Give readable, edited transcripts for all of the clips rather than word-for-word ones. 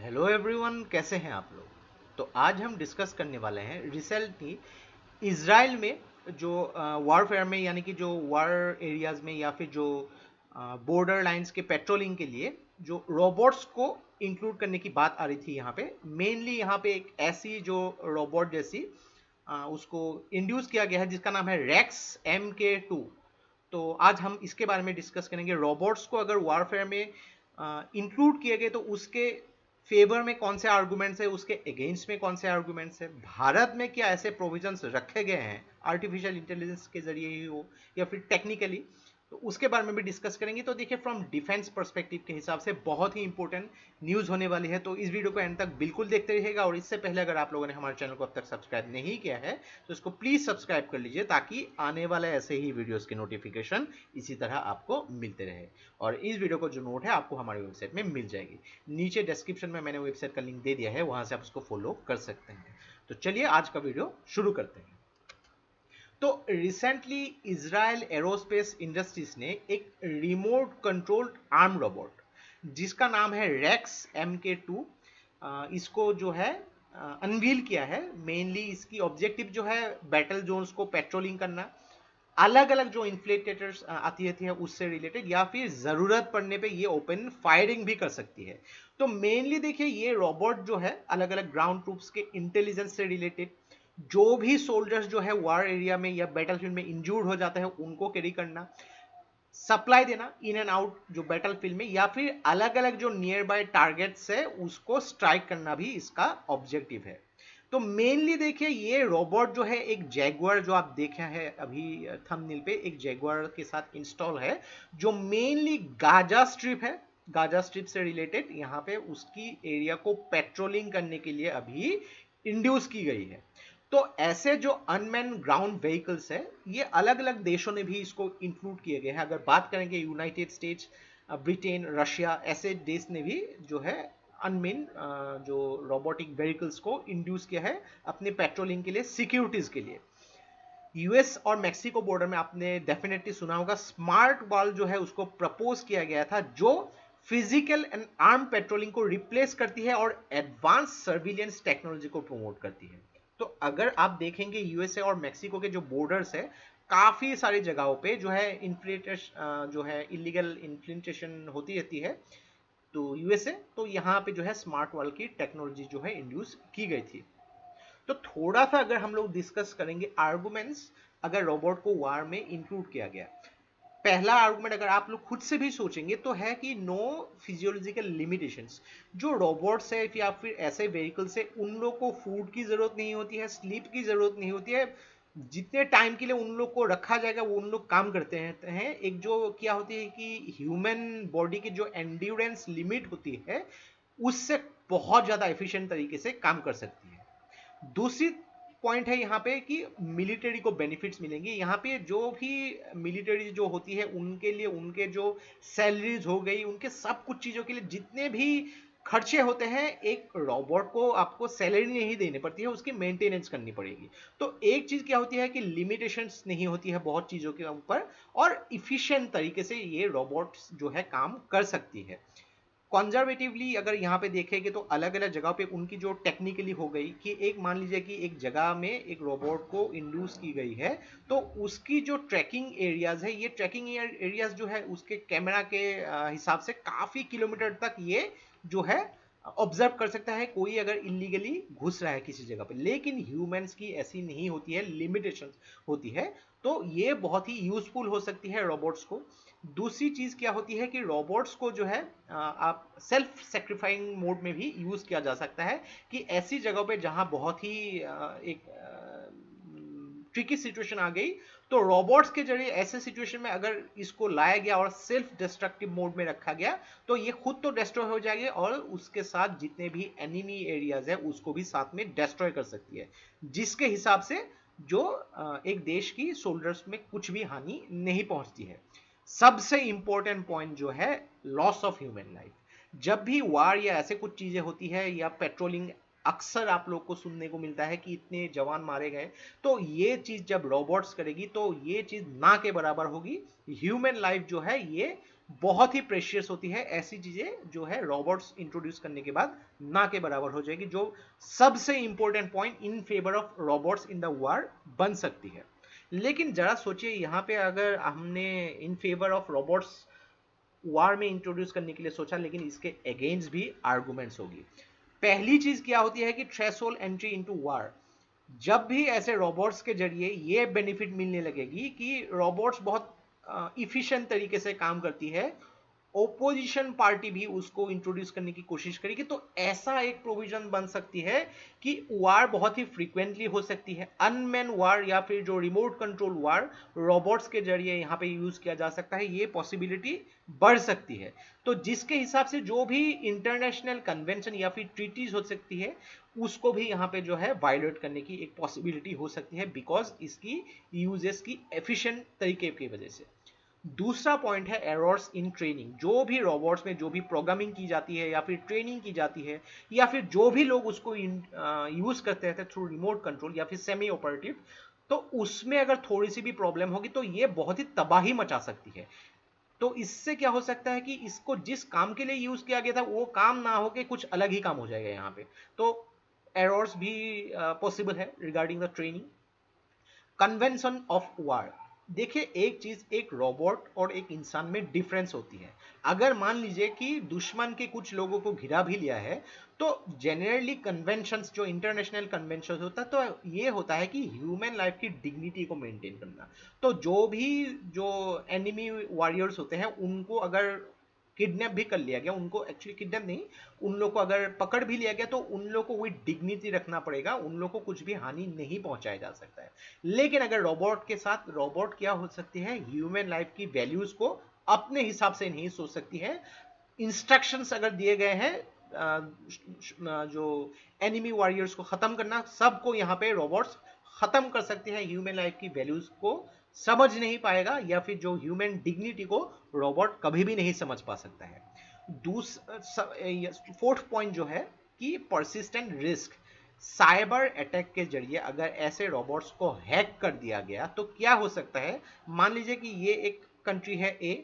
Hello everyone, कैसे हैं आप लोग। तो आज हम डिस्कस करने वाले हैं रिसेंटली इसराइल में जो वॉरफेयर में, यानी कि जो वॉर एरियाज में या फिर जो बॉर्डर लाइंस के पेट्रोलिंग के लिए जो रोबोट्स को इंक्लूड करने की बात आ रही थी। यहाँ पे मेनली यहाँ पे एक ऐसी जो रोबोट जैसी उसको इंड्यूस किया गया है जिसका नाम है रेक्स MK2। तो आज हम इसके बारे में डिस्कस करेंगे। रोबोट्स को अगर वॉरफेयर में इंक्लूड किए गए तो उसके फेवर में कौन से आर्गुमेंट्स है, उसके अगेंस्ट में कौन से आर्गुमेंट्स है, भारत में क्या ऐसे प्रोविजंस रखे गए हैं आर्टिफिशियल इंटेलिजेंस के जरिए ही हो या फिर टेक्निकली, तो उसके बारे में भी डिस्कस करेंगे। तो देखिए, फ्रॉम डिफेंस पर्सपेक्टिव के हिसाब से बहुत ही इंपॉर्टेंट न्यूज़ होने वाली है। तो इस वीडियो को एंड तक बिल्कुल देखते रहिएगा। और इससे पहले अगर आप लोगों ने हमारे चैनल को अब तक सब्सक्राइब नहीं किया है तो इसको प्लीज़ सब्सक्राइब कर लीजिए, ताकि आने वाले ऐसे ही वीडियोज़ के नोटिफिकेशन इसी तरह आपको मिलते रहे। और इस वीडियो को जो नोट है आपको हमारी वेबसाइट में मिल जाएगी। नीचे डिस्क्रिप्शन में मैंने वेबसाइट का लिंक दे दिया है, वहाँ से आप उसको फॉलो कर सकते हैं। तो चलिए आज का वीडियो शुरू करते हैं। तो रिसेंटली इजराइल एरोस्पेस इंडस्ट्रीज ने एक रिमोट कंट्रोल्ड आर्म रोबोट जिसका नाम है रेक्स MK2, इसको जो है अनवील किया है। मेनली इसकी ऑब्जेक्टिव जो है बैटल जोन्स को पेट्रोलिंग करना, अलग अलग जो इन्फ्लेटेटर्स आती है उससे रिलेटेड, या फिर जरूरत पड़ने पे ये ओपन फायरिंग भी कर सकती है। तो मेनली देखिए, ये रोबोट जो है अलग अलग ग्राउंड ट्रूप्स के इंटेलिजेंस से रिलेटेड, जो भी सोल्जर्स जो है वॉर एरिया में या बैटलफील्ड में इंजूर्ड हो जाते हैं उनको कैरी करना, सप्लाई देना इन एंड आउट जो बैटलफील्ड में, या फिर अलग अलग जो नियर बाय टारगेट्स है उसको स्ट्राइक करना भी इसका ऑब्जेक्टिव है। तो मेनली देखिए, ये रोबोट जो है एक जैगुआर, जो आप देखे हैं अभी थंबनेल पे, एक जैगुआर के साथ इंस्टॉल है, जो मेनली गाजा स्ट्रिप है। गाजा स्ट्रिप से रिलेटेड यहाँ पे उसकी एरिया को पेट्रोलिंग करने के लिए अभी इंड्यूस की गई है। तो ऐसे जो अनमैन ग्राउंड व्हीकल्स है, ये अलग अलग देशों ने भी इसको इंक्लूड किए गए हैं। अगर बात करेंगे यूनाइटेड स्टेट्स, ब्रिटेन, रशिया, ऐसे देश ने भी जो है अनमेन जो रोबोटिक व्हीकल्स को इंड्यूस किया है अपने पेट्रोलिंग के लिए, सिक्योरिटीज के लिए। यूएस और मेक्सिको बॉर्डर में आपने डेफिनेटली सुना होगा, स्मार्ट वॉल जो है उसको प्रपोज किया गया था, जो फिजिकल एंड आर्म पेट्रोलिंग को रिप्लेस करती है और एडवांस सर्विलियंस टेक्नोलॉजी को प्रमोट करती है। तो अगर आप देखेंगे यूएसए और मेक्सिको के जो बॉर्डर्स है, काफी सारी जगहों पे जो है इन्फ्लेटेशन, जो है इलीगल इन्फ्लेटेशन होती रहती है। तो यूएसए, तो यहाँ पे जो है स्मार्ट वॉल की टेक्नोलॉजी जो है इंड्यूस की गई थी। तो थोड़ा सा अगर हम लोग डिस्कस करेंगे आर्गुमेंट्स, अगर रोबोट को वार में इंक्लूड किया गया, पहला आर्गुमेंट अगर आप लोग खुद से भी सोचेंगे तो है कि नो फिजियोलॉजिकल लिमिटेशंस। जो रोबोट्स है या फिर ऐसे व्हीकल्स है, उन लोग को फूड की जरूरत नहीं होती है, स्लीप की जरूरत नहीं होती है। जितने टाइम के लिए उन लोग को रखा जाएगा वो उन लोग काम करते हैं। एक जो क्या होती है कि ह्यूमन बॉडी की जो एंड्योरेंस लिमिट होती है, उससे बहुत ज्यादा एफिशिएंट तरीके से काम कर सकती है। दूसरी पॉइंट है यहाँ पे कि मिलिट्री को बेनिफिट्स मिलेंगे। यहाँ पे जो भी मिलिट्री जो होती है उनके लिए, उनके जो सैलरीज हो गई, उनके सब कुछ चीज़ों के लिए जितने भी खर्चे होते हैं, एक रोबोट को आपको सैलरी नहीं देनी पड़ती है, उसकी मेंटेनेंस करनी पड़ेगी। तो एक चीज़ क्या होती है कि लिमिटेशंस नहीं होती है बहुत चीज़ों के ऊपर, और इफिशिएंट तरीके से ये रोबोट्स जो है काम कर सकती है। कंजर्वेटिवली अगर यहाँ पे देखेंगे तो अलग अलग जगह पे उनकी जो टेक्निकली हो गई कि एक मान लीजिए कि एक जगह में एक रोबोट को इंड्यूस की गई है, तो उसकी जो ट्रैकिंग एरियाज है, ये ट्रैकिंग एरियाज जो है उसके कैमरा के हिसाब से काफी किलोमीटर तक ये जो है ऑब्जर्व कर सकता है कोई अगर इलीगली घुस रहा है किसी जगह पे। लेकिन ह्यूमंस की ऐसी नहीं होती है, लिमिटेशन होती है। तो ये बहुत ही यूजफुल हो सकती है रोबोट्स को। दूसरी चीज क्या होती है कि रोबोट्स को जो है आप सेल्फ सेक्रीफाइंग मोड में भी यूज किया जा सकता है, कि ऐसी जगहों पे जहां बहुत ही एक ट्रिकी सिचुएशन आ गई, तो रोबोट्स के जरिए ऐसे सिचुएशन में अगर इसको लाया गया और सेल्फ डिस्ट्रक्टिव मोड में रखा गया, तो ये खुद तो डिस्ट्रॉय हो जाएगी और उसके साथ जितने भी एनिमी एरियाज है उसको भी साथ में डिस्ट्रॉय कर सकती है, जिसके हिसाब से जो एक देश की सोल्जर्स में कुछ भी हानि नहीं पहुंचती है। सबसे इंपॉर्टेंट पॉइंट जो है, लॉस ऑफ ह्यूमन लाइफ। जब भी वार या ऐसे कुछ चीजें होती है या पेट्रोलिंग, अक्सर आप लोग को सुनने को मिलता है कि इतने जवान मारे गए। तो ये चीज जब रोबोट्स करेगी तो ये चीज ना के बराबर होगी। ह्यूमन लाइफ जो है ये बहुत ही प्रेशियस होती है। ऐसी चीजें जो है रोबोट्स इंट्रोड्यूस करने के बाद ना के बराबर हो जाएगी, जो सबसे important point in favour of robots in the war बन सकती है। लेकिन जरा सोचिए, यहाँ पे अगर हमने इन फेवर ऑफ रोबोट्स वार में इंट्रोड्यूस करने के लिए सोचा, लेकिन इसके अगेंस्ट भी आर्गुमेंट्स होगी। पहली चीज क्या होती है कि थ्रेशोल्ड एंट्री इनटू वार। जब भी ऐसे रोबोट्स के जरिए ये बेनिफिट मिलने लगेगी कि रोबोट्स बहुत इफिशिएंट तरीके से काम करती है, ओपोजिशन पार्टी भी उसको इंट्रोड्यूस करने की कोशिश करेगी, तो ऐसा एक प्रोविजन बन सकती है कि वार बहुत ही फ्रीक्वेंटली हो सकती है। अनमैन वार या फिर जो रिमोट कंट्रोल वार रोबोट्स के जरिए यहाँ पे यूज किया जा सकता है, ये पॉसिबिलिटी बढ़ सकती है। तो जिसके हिसाब से जो भी इंटरनेशनल कन्वेंशन या फिर ट्रीटीज हो सकती है, उसको भी यहाँ पे जो है वायलेट करने की एक पॉसिबिलिटी हो सकती है, बिकॉज इसकी यूजेस की एफिशिएंट तरीके की वजह से। दूसरा पॉइंट है एरर्स इन ट्रेनिंग। जो भी रोबोट्स में जो भी प्रोग्रामिंग की जाती है या फिर ट्रेनिंग की जाती है, या फिर जो भी लोग उसको यूज करते रहते हैं थ्रू रिमोट कंट्रोल या फिर सेमी ऑपरेटिव, तो उसमें अगर थोड़ी सी भी प्रॉब्लम होगी तो ये बहुत ही तबाही मचा सकती है। तो इससे क्या हो सकता है कि इसको जिस काम के लिए यूज किया गया था वो काम ना होके कुछ अलग ही काम हो जाएगा यहाँ पे। तो एरर्स भी पॉसिबल है regarding the training. Convention of war. देखिए, एक चीज, एक रोबोट और एक इंसान में डिफरेंस होती है। अगर मान लीजिए कि दुश्मन के कुछ लोगों को घिरा भी लिया है, तो जनरली कन्वेंशंस, जो इंटरनेशनल कन्वेंशन होता है, तो ये होता है कि ह्यूमन लाइफ की डिग्निटी को मेंटेन करना। तो जो एनिमी वॉरियर्स होते हैं, उनको अगर किडनैप भी कर लिया गया, उनको एक्चुअली किडनैप नहीं, उन लोग को अगर पकड़ भी लिया गया, तो उन लोग को विद डिग्निटी रखना पड़ेगा, उन लोग को कुछ भी हानि नहीं पहुंचाया जा सकता है। लेकिन अगर रोबोट के साथ, रोबोट क्या हो सकती है, ह्यूमन लाइफ की वैल्यूज को अपने हिसाब से नहीं सोच सकती है। इंस्ट्रक्शंस अगर दिए गए हैं जो एनिमी वॉरियर्स को खत्म करना, सबको यहाँ पे रोबोट्स खत्म कर सकते हैं। ह्यूमन लाइफ की वैल्यूज को समझ नहीं पाएगा, या फिर जो ह्यूमन डिग्निटी को रोबोट कभी भी नहीं समझ पा सकता है। फोर्थ पॉइंट जो है कि परसिस्टेंट रिस्क। साइबर अटैक के जरिए अगर ऐसे रोबोट्स को हैक कर दिया गया तो क्या हो सकता है। मान लीजिए कि ये एक कंट्री है ए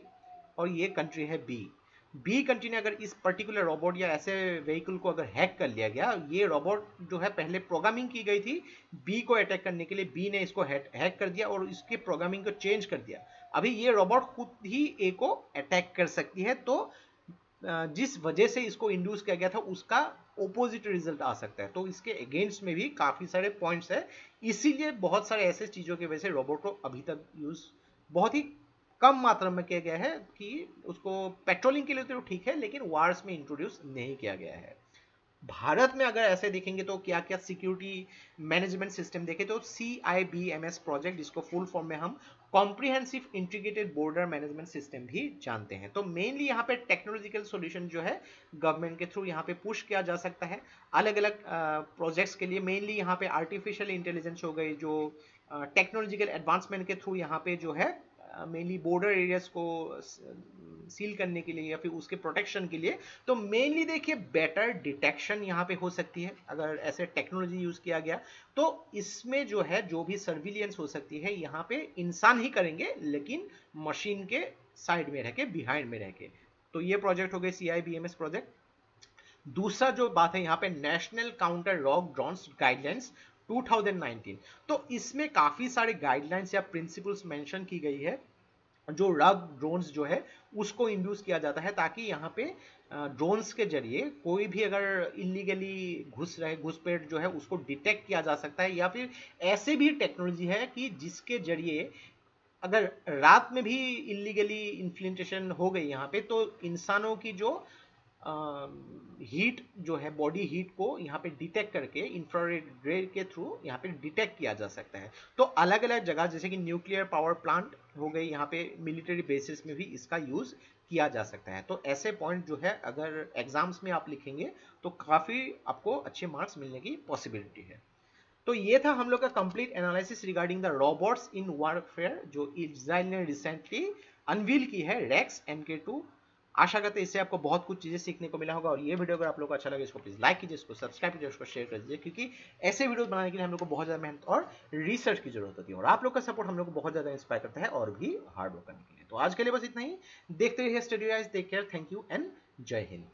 और ये कंट्री है बी। बी कंट्री ने अगर इस पर्टिकुलर रोबोट या ऐसे व्हीकल को अगर हैक कर लिया गया, ये रोबोट जो है पहले प्रोग्रामिंग की गई थी बी को अटैक करने के लिए, बी ने इसको हैक कर दिया और इसके प्रोग्रामिंग को चेंज कर दिया। अभी ये रोबोट खुद ही ए को अटैक कर सकती है, तो जिस वजह से इसको इंड्यूस किया गया था उसका ओपोजिट रिजल्ट आ सकता है। तो इसके अगेंस्ट में भी काफी सारे पॉइंट्स है, इसीलिए बहुत सारे ऐसे चीजों की वजह से रोबोट को अभी तक यूज बहुत ही कम मात्रा में किया गया है, कि उसको पेट्रोलिंग के लिए तो ठीक है, लेकिन वार्स में इंट्रोड्यूस नहीं किया गया है। भारत में अगर ऐसे देखेंगे तो क्या क्या सिक्योरिटी मैनेजमेंट सिस्टम देखें तो CIBMS प्रोजेक्ट, जिसको फुल फॉर्म में हम comprehensive integrated border management system भी जानते हैं। तो मेनली यहाँ पे टेक्नोलॉजिकल सॉल्यूशन जो है गवर्नमेंट के थ्रू यहाँ पे पुश किया जा सकता है अलग अलग प्रोजेक्ट्स के लिए। मेनली यहाँ पे आर्टिफिशियल इंटेलिजेंस हो गई, जो टेक्नोलॉजिकल एडवांसमेंट के थ्रू यहाँ पे जो है मेनली बॉर्डर एरियाज को सील करने के लिए या फिर उसके प्रोटेक्शन के लिए। तो मेनली देखिए, बेटर डिटेक्शन यहाँ पे हो सकती है अगर ऐसे टेक्नोलॉजी यूज किया गया। तो इसमें जो है जो भी सर्विलियंस हो सकती है यहाँ पे इंसान ही करेंगे, लेकिन मशीन के साइड में रह के, बिहाइंड में रह के। तो ये प्रोजेक्ट हो गए CIBMS प्रोजेक्ट। दूसरा जो बात है यहाँ पे national counter rock drones guidelines 2019। तो इसमें काफी सारे गाइडलाइंस या प्रिंसिपल्स मेंशन की गई है, जो रग ड्रोन्स जो है उसको इंड्यूस किया जाता है, ताकि यहाँ पे ड्रोन्स के जरिए कोई भी अगर इलीगली घुसपैठ जो है उसको डिटेक्ट किया जा सकता है। या फिर ऐसे भी टेक्नोलॉजी है कि जिसके जरिए अगर रात में भी इलीगली इन्फ्लिंटेशन हो गई यहाँ पे, तो इंसानों की जो हीट जो है, बॉडी हीट को यहाँ पे डिटेक्ट करके इंफ्रारेड रे के थ्रू यहाँ पे डिटेक्ट किया जा सकता है। तो अलग अलग जगह, जैसे कि न्यूक्लियर पावर प्लांट हो गई, यहाँ पे मिलिट्री बेसिस में भी इसका यूज किया जा सकता है। तो ऐसे पॉइंट जो है अगर एग्जाम्स में आप लिखेंगे तो काफी आपको अच्छे मार्क्स मिलने की पॉसिबिलिटी है। तो ये था हम लोग का complete analysis regarding the robots in warfare, जो इजराइल ने रिसेंटली अनवील की है, रेक्स MK2 आशा करते हैं इससे आपको बहुत कुछ चीज़ें सीखने को मिला होगा। और ये वीडियो अगर आप लोग को अच्छा लगे इसको प्लीज़ लाइक कीजिए, इसको सब्सक्राइब कीजिए, उसको शेयर कर दीजिए, क्योंकि ऐसे वीडियो बनाने के लिए हम लोग को बहुत ज़्यादा मेहनत और रिसर्च की जरूरत होती है, और आप लोग का सपोर्ट हम लोग को बहुत ज़्यादा इंस्पायर करता है और भी हार्ड वर्क करने के लिए। तो आज के लिए बस इतना ही, देखते रहिए study guys, take care, thank you and जय हिंद।